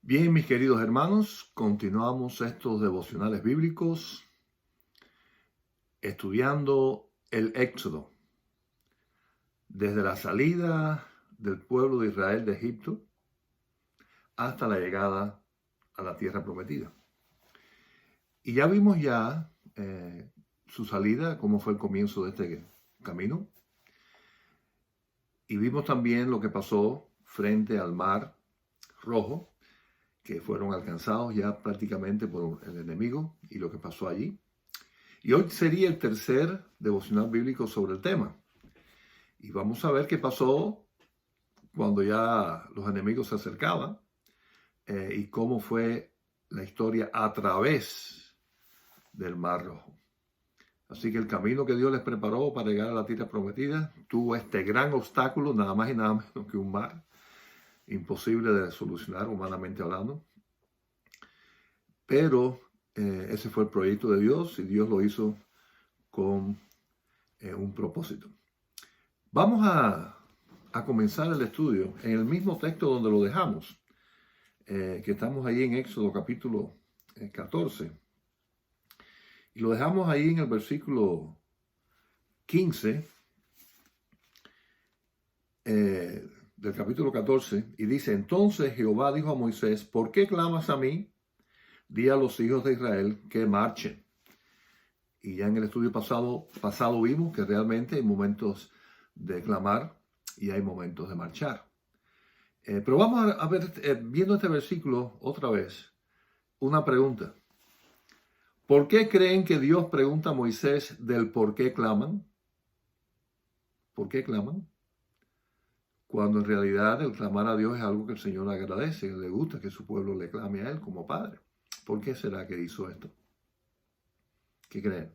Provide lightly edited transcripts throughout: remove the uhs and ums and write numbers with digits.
Bien, mis queridos hermanos, continuamos estos devocionales bíblicos estudiando el Éxodo, desde la salida del pueblo de Israel de Egipto hasta la llegada a la tierra prometida. Y ya vimos su salida, cómo fue el comienzo de este camino. Y vimos también lo que pasó frente al Mar Rojo, que fueron alcanzados ya prácticamente por el enemigo y lo que pasó allí. Y hoy sería el tercer devocional bíblico sobre el tema. Y vamos a ver qué pasó cuando ya los enemigos se acercaban y cómo fue la historia a través del Mar Rojo. Así que el camino que Dios les preparó para llegar a la tierra prometida tuvo este gran obstáculo, nada más y nada menos que un mar, imposible de solucionar humanamente hablando. Pero ese fue el proyecto de Dios y Dios lo hizo con un propósito. Vamos a comenzar el estudio en el mismo texto donde lo dejamos, que estamos ahí en Éxodo capítulo 14. Y lo dejamos ahí en el versículo 15 del capítulo 14 y dice: Entonces Jehová dijo a Moisés: ¿por qué clamas a mí? Di a los hijos de Israel que marchen. Y ya en el estudio pasado vimos que realmente hay momentos de clamar y hay momentos de marchar. Pero vamos a ver, viendo este versículo otra vez, una pregunta. ¿Por qué creen que Dios pregunta a Moisés del por qué claman? ¿Por qué claman? Cuando en realidad el clamar a Dios es algo que el Señor agradece, le gusta que su pueblo le clame a Él como Padre. ¿Por qué será que hizo esto? ¿Qué creen?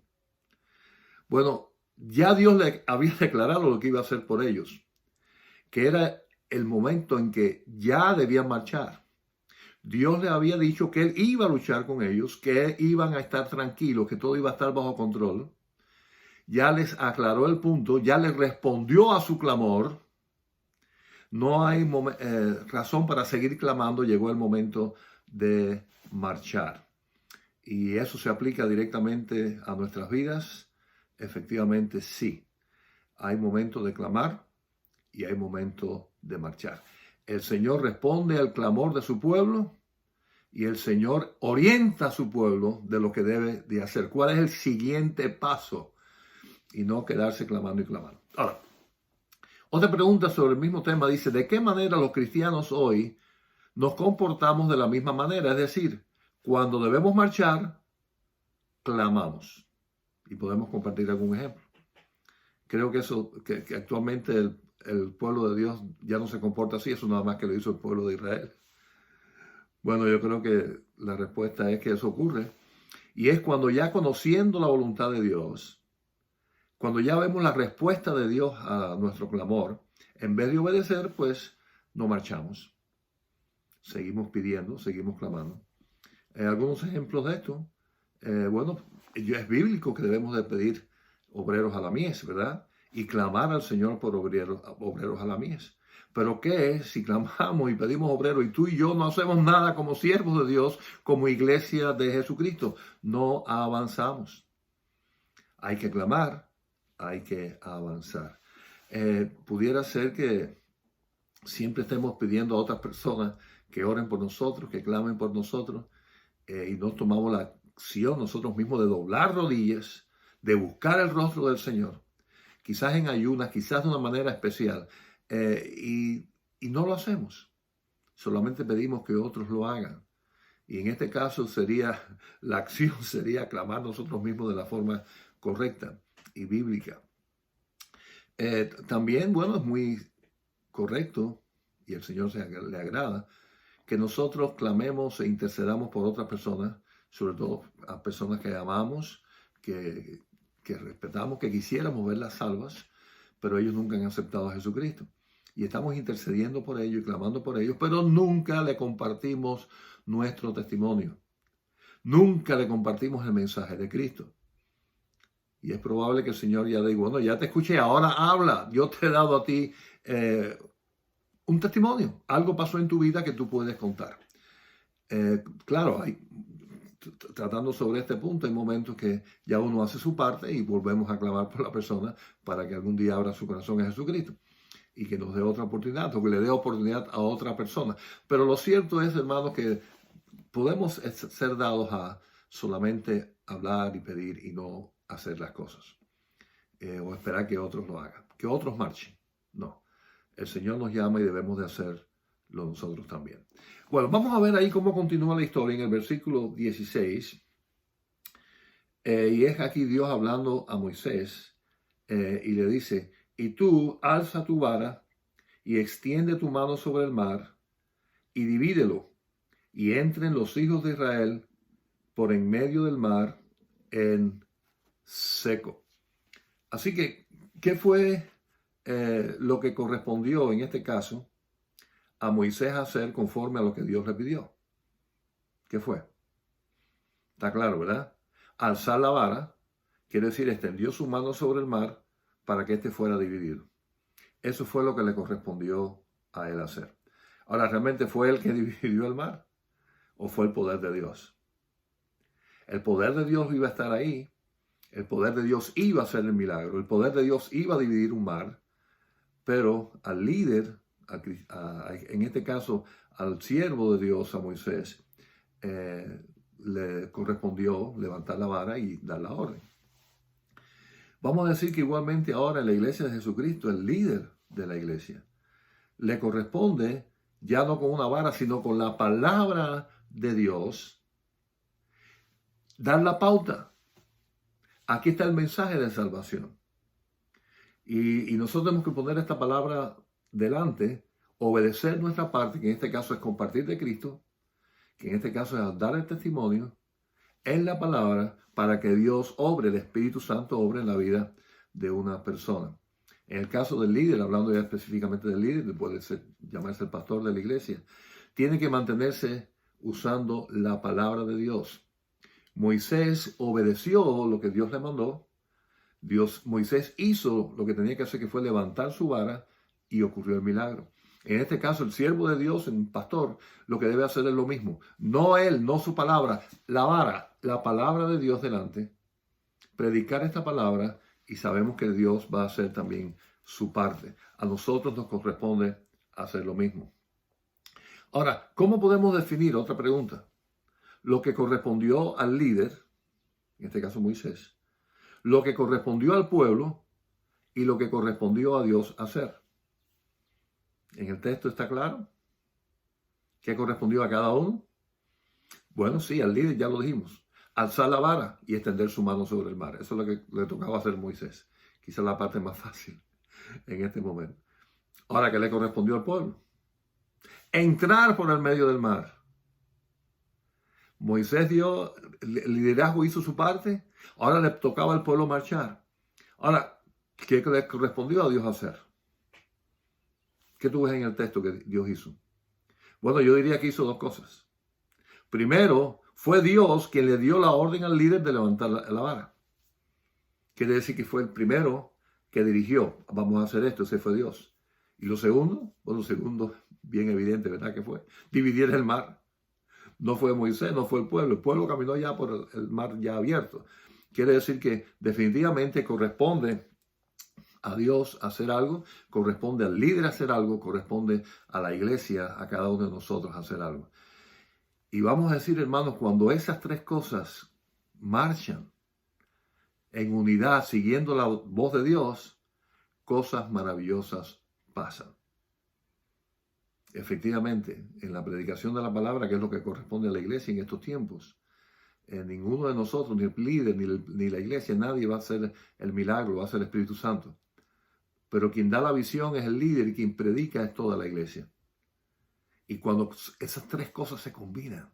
Bueno, ya Dios le había declarado lo que iba a hacer por ellos, que era el momento en que ya debían marchar. Dios le había dicho que Él iba a luchar con ellos, que iban a estar tranquilos, que todo iba a estar bajo control. Ya les aclaró el punto, ya les respondió a su clamor. No hay razón para seguir clamando, llegó el momento de marchar. Y eso se aplica directamente a nuestras vidas. Efectivamente, sí. Hay momentos de clamar y hay momentos de marchar. El Señor responde al clamor de su pueblo y el Señor orienta a su pueblo de lo que debe de hacer. ¿Cuál es el siguiente paso? Y no quedarse clamando y clamando. Ahora, otra pregunta sobre el mismo tema dice: ¿de qué manera los cristianos hoy nos comportamos de la misma manera? Es decir, cuando debemos marchar, clamamos. Y podemos compartir algún ejemplo. Creo que actualmente el pueblo de Dios ya no se comporta así, eso nada más que lo hizo el pueblo de Israel. Bueno, yo creo que la respuesta es que eso ocurre. Y es cuando ya conociendo la voluntad de Dios, cuando ya vemos la respuesta de Dios a nuestro clamor, en vez de obedecer, pues no marchamos. Seguimos pidiendo, seguimos clamando. Algunos ejemplos de esto. Bueno, es bíblico que debemos de pedir obreros a la mies, ¿verdad? Y clamar al Señor por obreros a la mies. Pero ¿qué es si clamamos y pedimos obreros y tú y yo no hacemos nada como siervos de Dios, como iglesia de Jesucristo? No avanzamos. Hay que clamar, hay que avanzar. Pudiera ser que siempre estemos pidiendo a otras personas que oren por nosotros, que clamen por nosotros, y no tomamos la acción nosotros mismos de doblar rodillas, de buscar el rostro del Señor, quizás en ayunas, quizás de una manera especial, y no lo hacemos. Solamente pedimos que otros lo hagan. Y en este caso la acción sería clamar nosotros mismos de la forma correcta y bíblica. También, bueno, es muy correcto, y el Señor le agrada, que nosotros clamemos e intercedamos por otras personas, sobre todo a personas que amamos, que respetamos, que quisiéramos verlas salvas, pero ellos nunca han aceptado a Jesucristo. Y estamos intercediendo por ellos y clamando por ellos, pero nunca le compartimos nuestro testimonio. Nunca le compartimos el mensaje de Cristo. Y es probable que el Señor ya diga: bueno, ya te escuché, ahora habla. Yo te he dado a ti un testimonio. Algo pasó en tu vida que tú puedes contar. Claro, tratando sobre este punto, hay momentos que ya uno hace su parte y volvemos a clamar por la persona para que algún día abra su corazón a Jesucristo y que nos dé otra oportunidad o que le dé oportunidad a otra persona. Pero lo cierto es, hermanos, que podemos ser dados a solamente hablar y pedir y no hacer las cosas. O esperar que otros lo hagan, que otros marchen. No, el Señor nos llama y debemos de hacerlo nosotros también. Bueno, vamos a ver ahí cómo continúa la historia en el versículo 16. Y es aquí Dios hablando a Moisés y le dice, y tú alza tu vara y extiende tu mano sobre el mar y divídelo y entren los hijos de Israel por en medio del mar en seco. Así que, ¿qué fue lo que correspondió en este caso a Moisés hacer conforme a lo que Dios le pidió? ¿Qué fue? Está claro, ¿verdad? Alzar la vara, quiere decir, extendió su mano sobre el mar para que éste fuera dividido. Eso fue lo que le correspondió a él hacer. Ahora, ¿realmente fue él que dividió el mar? ¿O fue el poder de Dios? El poder de Dios iba a estar ahí. El poder de Dios iba a hacer el milagro. El poder de Dios iba a dividir un mar. Pero al líder, en este caso al siervo de Dios, a Moisés, le correspondió levantar la vara y dar la orden. Vamos a decir que igualmente ahora en la iglesia de Jesucristo, el líder de la iglesia, le corresponde ya no con una vara, sino con la palabra de Dios, dar la pauta. Aquí está el mensaje de salvación. Y nosotros tenemos que poner esta palabra delante, obedecer nuestra parte, que en este caso es compartir de Cristo, que en este caso es dar el testimonio en la palabra para que Dios obre, el Espíritu Santo obre en la vida de una persona. En el caso del líder, hablando ya específicamente del líder, puede llamarse el pastor de la iglesia, tiene que mantenerse usando la palabra de Dios. Moisés obedeció lo que Dios le mandó. Moisés hizo lo que tenía que hacer, que fue levantar su vara, y ocurrió el milagro. En este caso, el siervo de Dios, un pastor, lo que debe hacer es lo mismo. No él, no su palabra, la vara, la palabra de Dios delante. Predicar esta palabra y sabemos que Dios va a hacer también su parte. A nosotros nos corresponde hacer lo mismo. Ahora, ¿cómo podemos definir? Otra pregunta. Lo que correspondió al líder, en este caso Moisés, lo que correspondió al pueblo y lo que correspondió a Dios hacer. En el texto está claro qué correspondió a cada uno. Bueno, sí, al líder ya lo dijimos. Alzar la vara y extender su mano sobre el mar. Eso es lo que le tocaba hacer a Moisés. Quizá la parte más fácil en este momento. Ahora, ¿qué le correspondió al pueblo? Entrar por el medio del mar. Moisés dio el liderazgo, hizo su parte. Ahora le tocaba al pueblo marchar. Ahora, ¿qué le correspondió a Dios hacer? ¿Qué tú ves en el texto que Dios hizo? Bueno, yo diría que hizo dos cosas. Primero, fue Dios quien le dio la orden al líder de levantar la vara. Quiere decir que fue el primero que dirigió. Vamos a hacer esto, ese fue Dios. Y lo segundo, bueno, segundo, bien evidente, ¿verdad que fue? Dividir el mar. No fue Moisés, no fue el pueblo. El pueblo caminó ya por el mar ya abierto. Quiere decir que definitivamente corresponde a Dios hacer algo, corresponde al líder hacer algo, corresponde a la iglesia, a cada uno de nosotros hacer algo. Y vamos a decir, hermanos, cuando esas tres cosas marchan en unidad, siguiendo la voz de Dios, cosas maravillosas pasan. Efectivamente, en la predicación de la palabra, que es lo que corresponde a la iglesia en estos tiempos, ninguno de nosotros, ni el líder, ni la iglesia, nadie va a hacer el milagro, va a ser el Espíritu Santo. Pero quien da la visión es el líder y quien predica es toda la iglesia. Y cuando esas tres cosas se combinan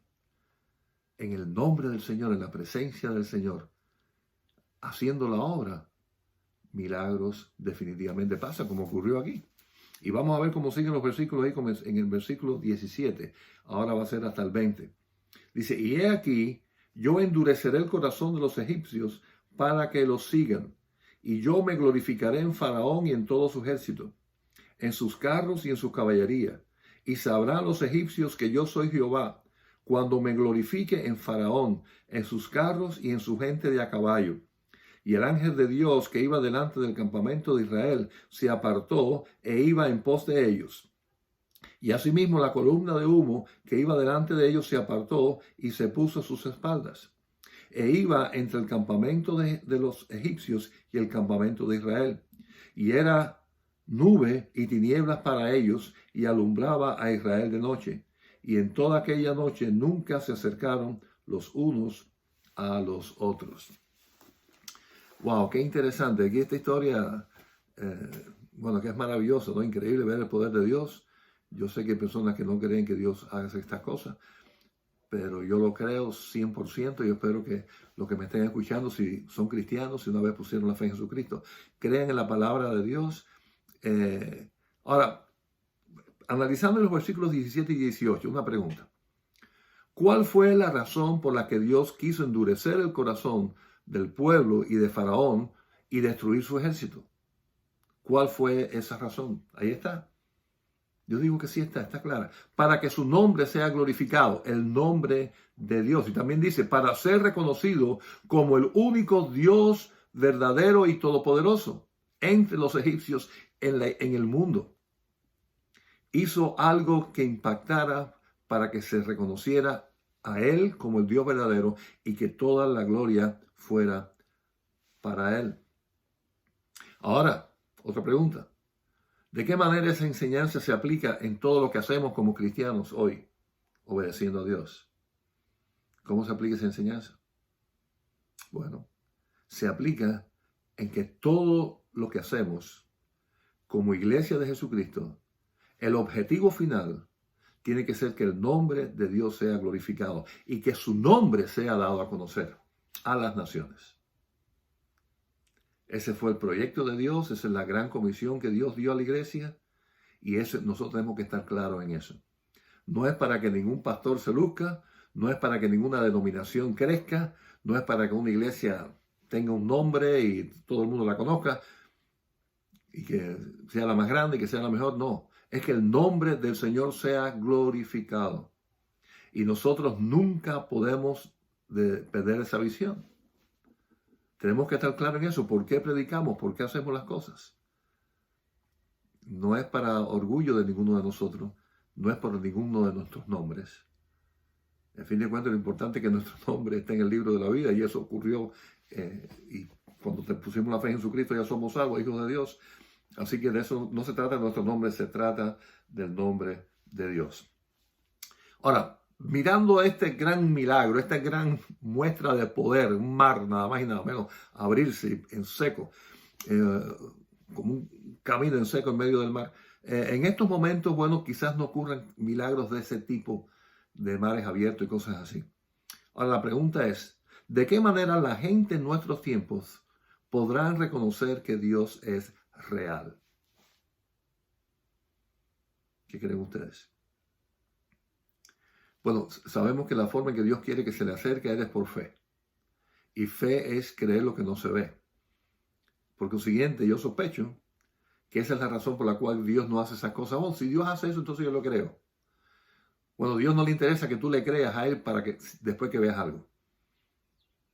en el nombre del Señor, en la presencia del Señor, haciendo la obra, milagros definitivamente pasan, como ocurrió aquí. Y vamos a ver cómo siguen los versículos ahí en el versículo 17. Ahora va a ser hasta el 20. Dice, y he aquí, yo endureceré el corazón de los egipcios para que los sigan. Y yo me glorificaré en Faraón y en todo su ejército, en sus carros y en su caballería. Y sabrán los egipcios que yo soy Jehová, cuando me glorifique en Faraón, en sus carros y en su gente de a caballo. Y el ángel de Dios que iba delante del campamento de Israel se apartó e iba en pos de ellos. Y asimismo la columna de humo que iba delante de ellos se apartó y se puso a sus espaldas. E iba entre el campamento de los egipcios y el campamento de Israel. Y era nube y tinieblas para ellos, y alumbraba a Israel de noche. Y en toda aquella noche nunca se acercaron los unos a los otros. Wow, qué interesante. Aquí esta historia, bueno, que es maravilloso, ¿no? Increíble ver el poder de Dios. Yo sé que hay personas que no creen que Dios haga estas cosas, pero yo lo creo 100%. Yo espero que los que me estén escuchando, si son cristianos, si una vez pusieron la fe en Jesucristo, crean en la palabra de Dios. Ahora, analizando los versículos 17 y 18, una pregunta. ¿Cuál fue la razón por la que Dios quiso endurecer el corazón del pueblo y de Faraón y destruir su ejército? ¿Cuál fue esa razón? Ahí está. Yo digo que sí está clara. Para que su nombre sea glorificado, el nombre de Dios. Y también dice, para ser reconocido como el único Dios verdadero y todopoderoso entre los egipcios en el mundo. Hizo algo que impactara para que se reconociera a Él como el Dios verdadero y que toda la gloria fuera para Él. Ahora, otra pregunta. ¿De qué manera esa enseñanza se aplica en todo lo que hacemos como cristianos hoy, obedeciendo a Dios? ¿Cómo se aplica esa enseñanza? Bueno, se aplica en que todo lo que hacemos como iglesia de Jesucristo, el objetivo final tiene que ser que el nombre de Dios sea glorificado y que su nombre sea dado a conocer a las naciones. Ese fue el proyecto de Dios, esa es la gran comisión que Dios dio a la iglesia y nosotros tenemos que estar claros en eso. No es para que ningún pastor se luzca, no es para que ninguna denominación crezca, no es para que una iglesia tenga un nombre y todo el mundo la conozca y que sea la más grande, que sea la mejor, no. Es que el nombre del Señor sea glorificado. Y nosotros nunca podemos perder esa visión. Tenemos que estar claros en eso. ¿Por qué predicamos? ¿Por qué hacemos las cosas? No es para orgullo de ninguno de nosotros. No es por ninguno de nuestros nombres. En fin de cuentas, lo importante es que nuestro nombre esté en el libro de la vida. Y eso ocurrió. Y cuando pusimos la fe en Jesucristo ya somos salvos, hijos de Dios. Así que de eso no se trata de nuestro nombre, se trata del nombre de Dios. Ahora, mirando este gran milagro, esta gran muestra de poder, un mar nada más y nada menos, abrirse en seco, como un camino en seco en medio del mar. En estos momentos, bueno, quizás no ocurran milagros de ese tipo, de mares abiertos y cosas así. Ahora, la pregunta es, ¿de qué manera la gente en nuestros tiempos podrán reconocer que Dios es real? ¿Qué creen ustedes? Bueno, sabemos que la forma en que Dios quiere que se le acerque a Él es por fe. Y fe es creer lo que no se ve. Por consiguiente, yo sospecho que esa es la razón por la cual Dios no hace esas cosas. Bueno, si Dios hace eso, entonces yo lo creo. Bueno, a Dios no le interesa que tú le creas a Él para que después que veas algo.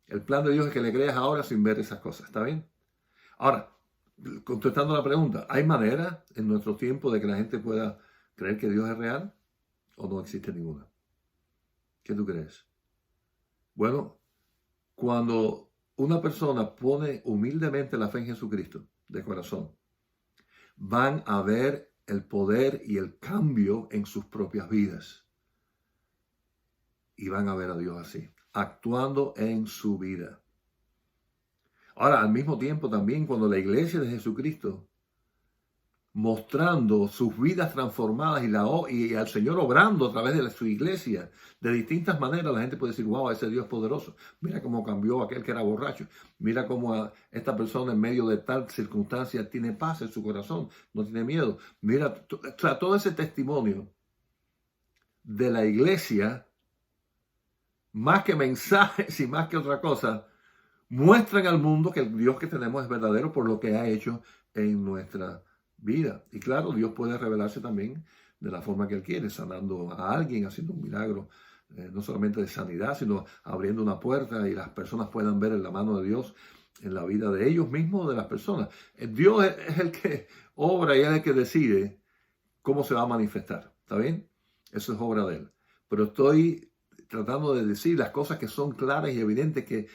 El plan de Dios es que le creas ahora sin ver esas cosas. ¿Está bien? Ahora, contestando la pregunta, ¿hay manera en nuestro tiempo de que la gente pueda creer que Dios es real o no existe ninguna? ¿Qué tú crees? Bueno, cuando una persona pone humildemente la fe en Jesucristo de corazón, van a ver el poder y el cambio en sus propias vidas. Y van a ver a Dios así, actuando en su vida. Ahora, al mismo tiempo también, cuando la iglesia de Jesucristo, mostrando sus vidas transformadas y al Señor obrando a través de su iglesia, de distintas maneras, la gente puede decir, wow, ese Dios poderoso. Mira cómo cambió aquel que era borracho. Mira cómo esta persona en medio de tal circunstancia tiene paz en su corazón, no tiene miedo. Mira, todo ese testimonio de la iglesia, más que mensajes y más que otra cosa, muestran al mundo que el Dios que tenemos es verdadero por lo que ha hecho en nuestra vida. Y claro, Dios puede revelarse también de la forma que Él quiere, sanando a alguien, haciendo un milagro no solamente de sanidad, sino abriendo una puerta y las personas puedan ver la mano de Dios en la vida de ellos mismos o de las personas. Dios es el que obra y es el que decide cómo se va a manifestar. ¿Está bien? Eso es obra de Él. Pero estoy tratando de decir las cosas que son claras y evidentes que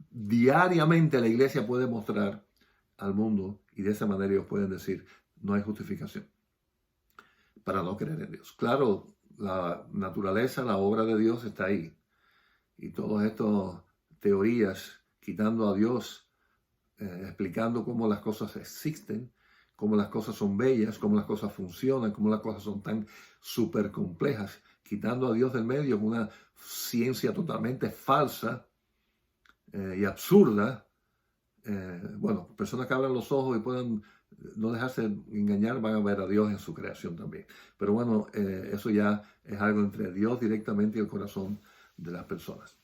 diariamente la iglesia puede mostrar al mundo, y de esa manera ellos pueden decir, no hay justificación para no creer en Dios. Claro, la naturaleza, la obra de Dios está ahí. Y todas estas teorías, quitando a Dios, explicando cómo las cosas existen, cómo las cosas son bellas, cómo las cosas funcionan, cómo las cosas son tan súper complejas, quitando a Dios del medio con una ciencia totalmente falsa y absurda. Bueno, personas que abran los ojos y puedan no dejarse engañar van a ver a Dios en su creación también. Pero bueno, eso ya es algo entre Dios directamente y el corazón de las personas.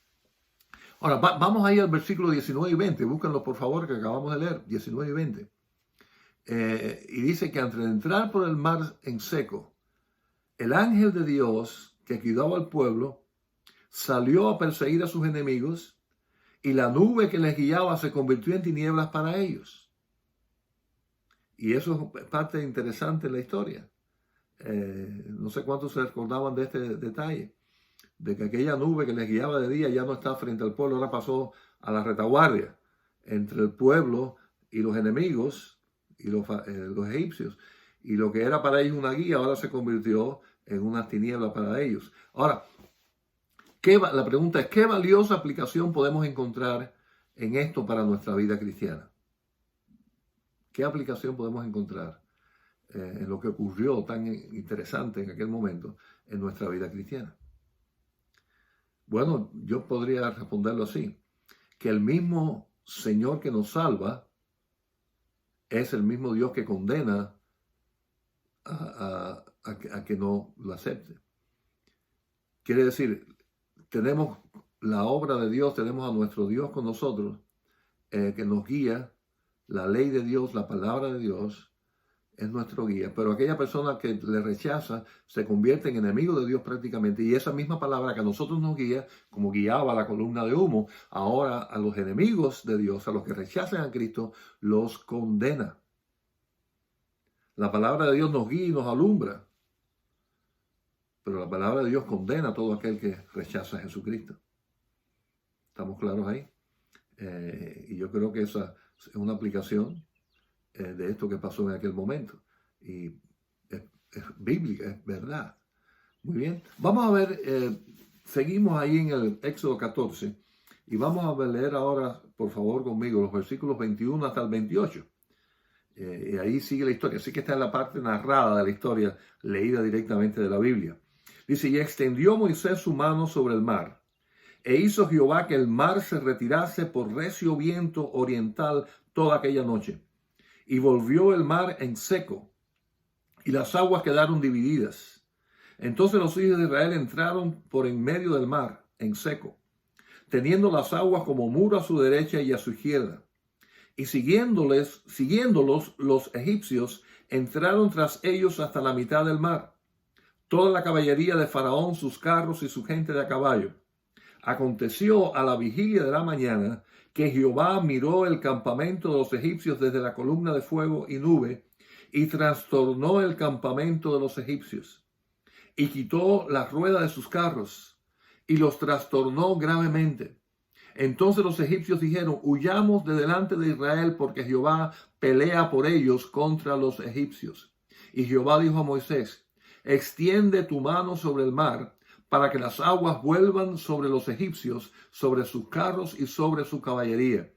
Ahora, vamos ahí al versículo 19 y 20. Búscanlo, por favor, que acabamos de leer, 19 y 20. Y dice que antes de entrar por el mar en seco, el ángel de Dios que cuidaba al pueblo salió a perseguir a sus enemigos, y la nube que les guiaba se convirtió en tinieblas para ellos. Y eso es parte interesante de la historia. No sé cuántos se recordaban de este detalle, de que aquella nube que les guiaba de día ya no está frente al pueblo, ahora pasó a la retaguardia entre el pueblo y los enemigos y los egipcios. Y lo que era para ellos una guía ahora se convirtió en una tiniebla para ellos. Ahora, la pregunta es, ¿qué valiosa aplicación podemos encontrar en esto para nuestra vida cristiana? ¿Qué aplicación podemos encontrar en lo que ocurrió tan interesante en aquel momento en nuestra vida cristiana? Bueno, yo podría responderlo así, que el mismo Señor que nos salva es el mismo Dios que condena a que no lo acepte. Quiere decir, tenemos la obra de Dios, tenemos a nuestro Dios con nosotros, que nos guía, la ley de Dios, la palabra de Dios es nuestro guía, pero aquella persona que le rechaza se convierte en enemigo de Dios prácticamente, y esa misma palabra que a nosotros nos guía, como guiaba la columna de humo, ahora a los enemigos de Dios, a los que rechazan a Cristo, los condena. La palabra de Dios nos guía y nos alumbra, pero la palabra de Dios condena a todo aquel que rechaza a Jesucristo. ¿Estamos claros ahí? Y yo creo que esa es una aplicación de esto que pasó en aquel momento. Y es bíblica, es verdad. Muy bien. Vamos a ver, seguimos ahí en el Éxodo 14 y vamos a leer ahora, por favor, conmigo, los versículos 21 hasta el 28. Y ahí sigue la historia. Así que está en la parte narrada de la historia, leída directamente de la Biblia. Dice, y extendió Moisés su mano sobre el mar, e hizo Jehová que el mar se retirase por recio viento oriental toda aquella noche. Y volvió el mar en seco, y las aguas quedaron divididas. Entonces los hijos de Israel entraron por en medio del mar en seco, teniendo las aguas como muro a su derecha y a su izquierda. Y siguiéndolos, los egipcios entraron tras ellos hasta la mitad del mar, toda la caballería de Faraón, sus carros y su gente de a caballo. Aconteció a la vigilia de la mañana que Jehová miró el campamento de los egipcios desde la columna de fuego y nube, y trastornó el campamento de los egipcios, y quitó la rueda de sus carros, y los trastornó gravemente. Entonces los egipcios dijeron, huyamos de delante de Israel, porque Jehová pelea por ellos contra los egipcios. Y Jehová dijo a Moisés, extiende tu mano sobre el mar, para que las aguas vuelvan sobre los egipcios, sobre sus carros y sobre su caballería.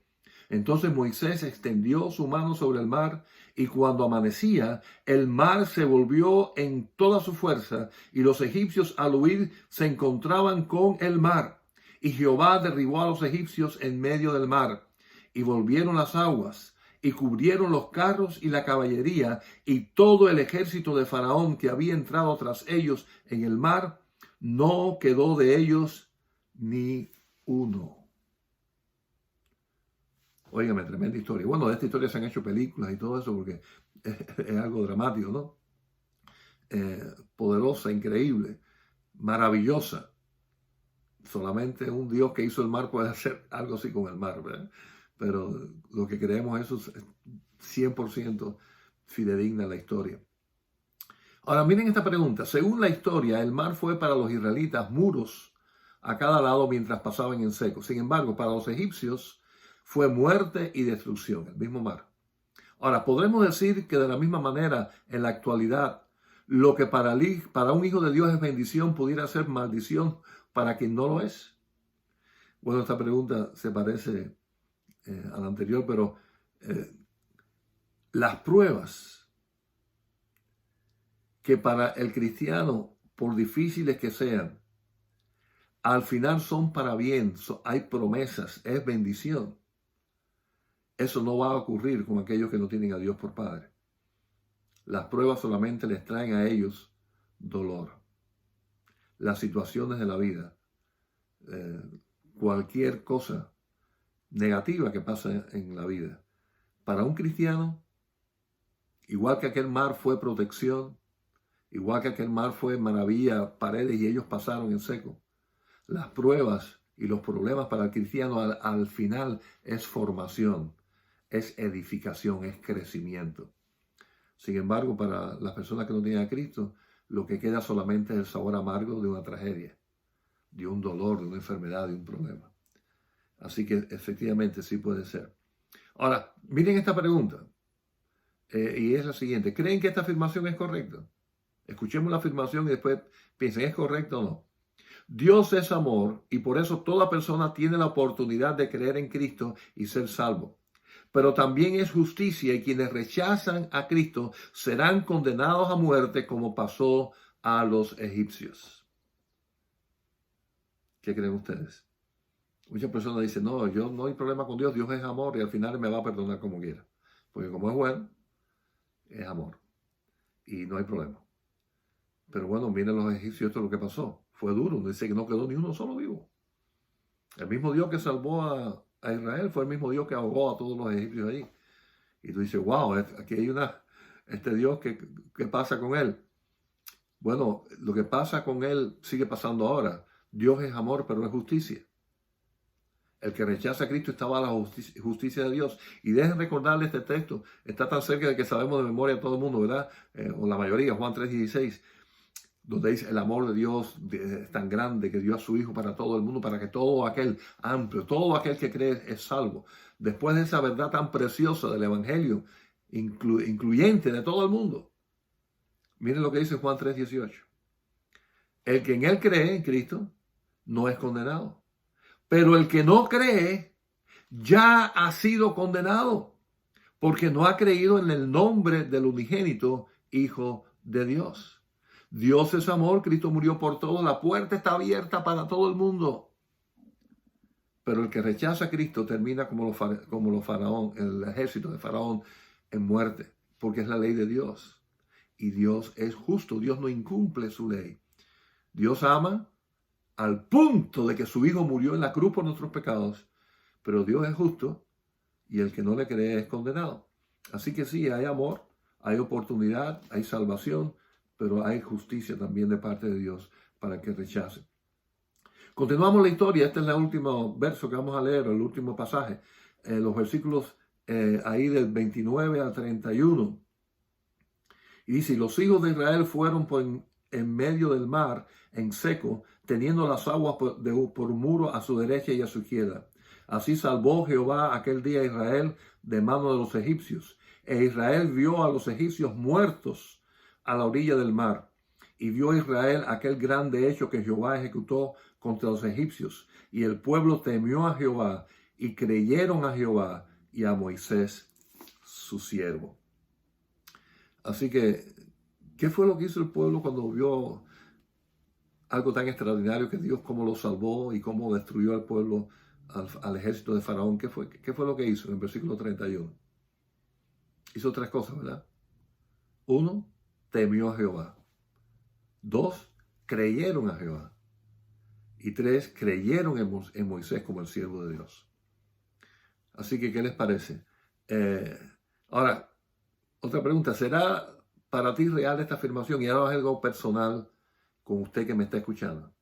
Entonces Moisés extendió su mano sobre el mar, y cuando amanecía, el mar se volvió en toda su fuerza, y los egipcios al huir se encontraban con el mar. Y Jehová derribó a los egipcios en medio del mar, y volvieron las aguas, y cubrieron los carros y la caballería, y todo el ejército de Faraón que había entrado tras ellos en el mar, no quedó de ellos ni uno. Óigame, tremenda historia. Bueno, de esta historia se han hecho películas y todo eso porque es algo dramático, ¿no? Poderosa, increíble, maravillosa. solamente un Dios que hizo el mar puede hacer algo así con el mar, ¿verdad? Pero lo que creemos eso es 100% fidedigna a la historia. Ahora miren esta pregunta. Según la historia, el mar fue para los israelitas muros a cada lado mientras pasaban en seco. Sin embargo, para los egipcios fue muerte y destrucción, el mismo mar. Ahora, podremos decir que de la misma manera, en la actualidad, lo que para un hijo de Dios es bendición, pudiera ser maldición para quien no lo es. Bueno, esta pregunta se parece a la anterior, pero las pruebas que para el cristiano, por difíciles que sean, al final son para bien, hay promesas, es bendición. Eso no va a ocurrir con aquellos que no tienen a Dios por Padre. Las pruebas solamente les traen a ellos dolor. Las situaciones de la vida, cualquier cosa negativa que pasa en la vida, para un cristiano, igual que aquel mar fue protección, igual que aquel mar fue maravilla, paredes y ellos pasaron en seco, las pruebas y los problemas para el cristiano al final es formación, es edificación, es crecimiento. Sin embargo, para las personas que no tienen a Cristo, lo que queda solamente es el sabor amargo de una tragedia, de un dolor, de una enfermedad, de un problema. Así que efectivamente sí puede ser. Ahora, miren esta pregunta, y es la siguiente. ¿Creen que esta afirmación es correcta? Escuchemos la afirmación y después piensen, ¿es correcta o no? Dios es amor y por eso toda persona tiene la oportunidad de creer en Cristo y ser salvo. Pero también es justicia y quienes rechazan a Cristo serán condenados a muerte como pasó a los egipcios. ¿Qué creen ustedes? Muchas personas dicen, no, yo no hay problema con Dios, Dios es amor y al final me va a perdonar como quiera. Porque como es bueno, es amor y no hay problema. Pero bueno, miren los egipcios, esto es lo que pasó. Fue duro, dice que no quedó ni uno solo vivo. El mismo Dios que salvó a Israel fue el mismo Dios que ahogó a todos los egipcios allí. Y tú dices, wow, aquí hay este Dios, ¿qué pasa con él? Bueno, lo que pasa con él sigue pasando ahora. Dios es amor, pero es justicia. El que rechaza a Cristo estaba a la justicia de Dios. Y dejen recordarle este texto. Está tan cerca de que sabemos de memoria todo el mundo, ¿verdad? O la mayoría, Juan 3:16. Donde dice el amor de Dios es tan grande que dio a su Hijo para todo el mundo, para que todo aquel amplio, todo aquel que cree es salvo. Después de esa verdad tan preciosa del Evangelio, incluyente de todo el mundo. Miren lo que dice Juan 3:18. El que en él cree, en Cristo, no es condenado. Pero el que no cree, ya ha sido condenado, porque no ha creído en el nombre del unigénito Hijo de Dios. Dios es amor, Cristo murió por todo, la puerta está abierta para todo el mundo. Pero el que rechaza a Cristo termina como los faraón, el ejército de Faraón en muerte, porque es la ley de Dios. Y Dios es justo, Dios no incumple su ley. Dios ama al punto de que su Hijo murió en la cruz por nuestros pecados, pero Dios es justo y el que no le cree es condenado. Así que sí, hay amor, hay oportunidad, hay salvación, pero hay justicia también de parte de Dios para que rechace. Continuamos la historia. Este es el último verso que vamos a leer, el último pasaje. Los versículos ahí del 29 al 31. Y dice, y los hijos de Israel fueron en medio del mar, en seco, teniendo las aguas por muro a su derecha y a su izquierda. Así salvó Jehová aquel día a Israel de mano de los egipcios. E Israel vio a los egipcios muertos a la orilla del mar. Y vio Israel aquel grande hecho que Jehová ejecutó contra los egipcios. Y el pueblo temió a Jehová y creyeron a Jehová y a Moisés, su siervo. Así que, ¿qué fue lo que hizo el pueblo cuando vio algo tan extraordinario que Dios cómo lo salvó y cómo destruyó al pueblo, al ejército de Faraón? ¿Qué fue lo que hizo en el versículo 31? Hizo tres cosas, ¿verdad? 1, temió a Jehová. 2, creyeron a Jehová. Y 3, creyeron en Moisés como el siervo de Dios. Así que, ¿qué les parece? Ahora, otra pregunta. ¿Será para ti real esta afirmación? Y ahora es algo personal con usted que me está escuchando.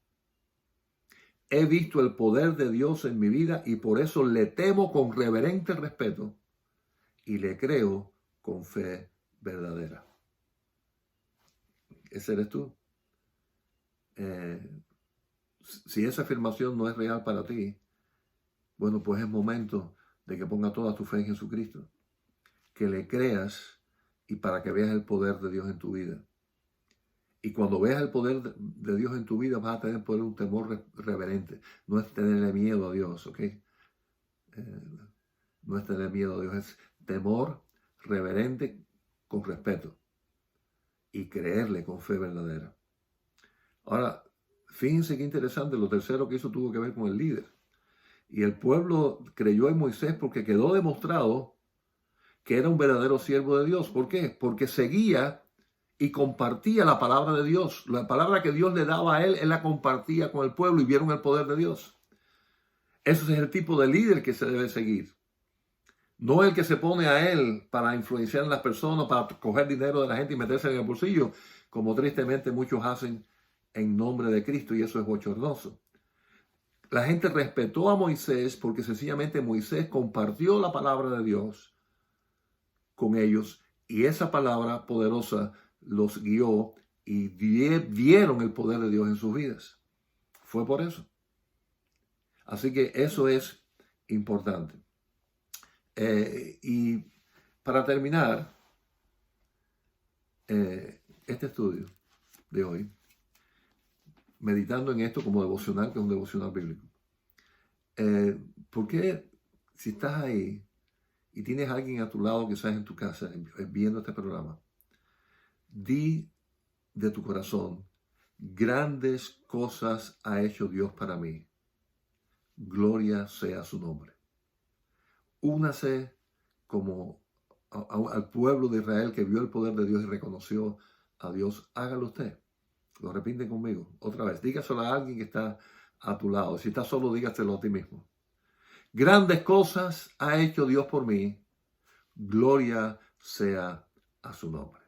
He visto el poder de Dios en mi vida y por eso le temo con reverente respeto y le creo con fe verdadera. Ese eres tú. Si esa afirmación no es real para ti, bueno, pues es momento de que pongas toda tu fe en Jesucristo, que le creas y para que veas el poder de Dios en tu vida. Y cuando veas el poder de Dios en tu vida, vas a tener un temor reverente. No es tenerle miedo a Dios, ¿ok? No es tener miedo a Dios, es temor reverente con respeto y creerle con fe verdadera. Ahora, fíjense qué interesante, lo tercero que hizo tuvo que ver con el líder. Y el pueblo creyó en Moisés porque quedó demostrado que era un verdadero siervo de Dios. ¿Por qué? Porque seguía y compartía la palabra de Dios. La palabra que Dios le daba a él la compartía con el pueblo y vieron el poder de Dios. Ese es el tipo de líder que se debe seguir. No el que se pone a él para influenciar en las personas, para coger dinero de la gente y meterse en el bolsillo, como tristemente muchos hacen en nombre de Cristo, y eso es bochornoso. La gente respetó a Moisés porque sencillamente Moisés compartió la palabra de Dios con ellos y esa palabra poderosa los guió y vieron el poder de Dios en sus vidas. Fue por eso. Así que eso es importante. Y para terminar este estudio de hoy, meditando en esto como devocional, que es un devocional bíblico, ¿por qué si estás ahí y tienes a alguien a tu lado que estás en tu casa viendo este programa, di de tu corazón, grandes cosas ha hecho Dios para mí, gloria sea su nombre? Únase como al pueblo de Israel que vio el poder de Dios y reconoció a Dios. Hágalo usted. Lo repite conmigo otra vez. Dígaselo a alguien que está a tu lado. Si estás solo, dígaselo a ti mismo. Grandes cosas ha hecho Dios por mí. Gloria sea a su nombre.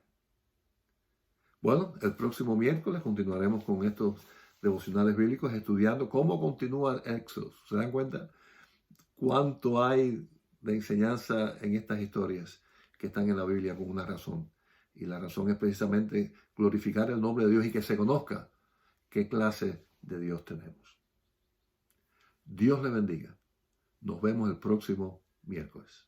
Bueno, el próximo miércoles continuaremos con estos devocionales bíblicos estudiando cómo continúa el Éxodo. ¿Se dan cuenta cuánto hay de enseñanza en estas historias que están en la Biblia con una razón? Y la razón es precisamente glorificar el nombre de Dios y que se conozca qué clase de Dios tenemos. Dios le bendiga. Nos vemos el próximo miércoles.